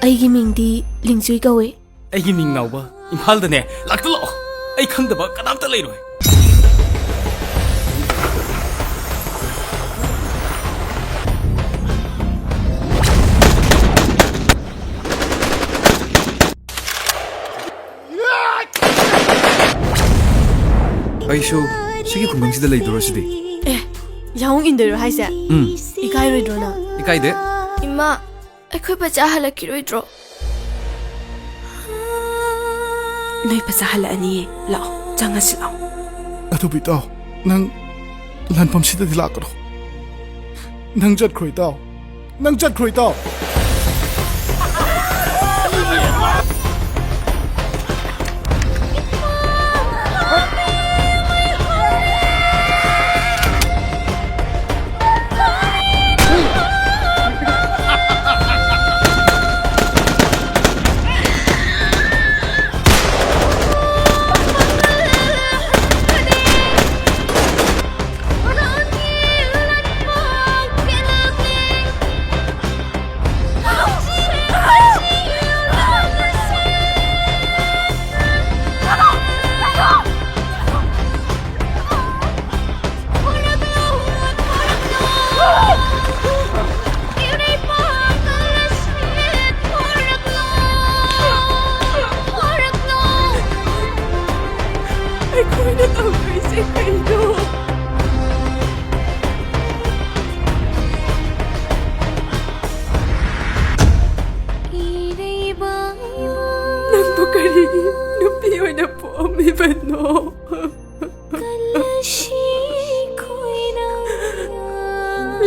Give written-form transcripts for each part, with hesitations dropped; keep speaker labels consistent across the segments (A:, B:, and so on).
A: ꯑꯩꯒꯤ ꯃꯤꯡꯗꯤ ꯂꯤꯡꯆꯨꯏ ꯀꯧꯏ
B: ꯑꯩꯒꯤ ꯃꯤꯡ ꯅꯥꯎꯕ ꯏꯝꯐꯥꯜꯗꯅꯦ ꯂꯥꯛꯇ ꯂꯥꯛꯑꯣ ꯑꯩ ꯈꯪꯗꯕ ꯀꯅꯥꯝꯇ ꯂꯩꯔꯣꯏ
C: ꯑꯩꯁꯨ ꯁꯤꯒꯤ ꯈꯨꯡꯒꯪꯁꯤꯗ ꯂꯩꯗꯣꯔꯁꯤꯗꯤ
A: ꯌꯥꯎꯡ ꯏꯟꯗꯣꯏꯔꯣ ꯍꯥꯏꯁꯦ ꯏꯀꯥꯏꯔꯣꯏꯗ꯭ꯔꯣ ꯅꯪ
C: ꯏꯀꯥꯏꯗꯦ
A: ꯏꯃꯥ ꯑꯩꯈꯣꯏ ꯄꯆꯥ ꯍꯜꯂꯛꯈꯤꯔꯣꯏꯗ꯭ꯔꯣ
D: ꯅꯣꯏ ꯄꯆꯥ ꯍꯜꯂꯛꯑꯅꯤꯌꯦ ꯂꯥꯛꯑꯣ ꯆꯪꯉꯁꯤ ꯂꯥꯛꯑꯣ
E: ꯑꯗꯨꯕꯨ ꯏꯇꯥꯎ ꯅꯪ ꯂꯥꯟꯐꯝꯁꯤꯗꯗꯤ ꯂꯥꯛꯀꯅꯣ ꯅꯪ ꯆꯠꯈ꯭ꯔꯣ ꯏꯇꯥꯎ ꯅꯪ ꯆꯠꯈ꯭ꯔꯣ ꯏꯇꯥꯎ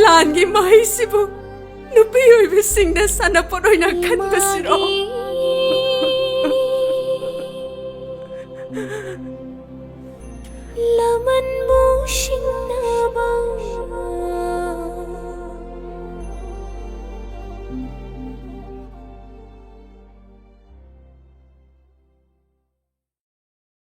D: ꯂꯥꯟꯒꯤ ꯃꯍꯩꯁꯤꯕꯨ ꯅꯨꯄꯤ ꯑꯣꯏꯕꯁꯤꯡꯅ ꯁꯥꯟꯅꯄꯣꯠ ꯑꯣꯏꯅ ꯈꯟꯕꯁꯤꯔꯣ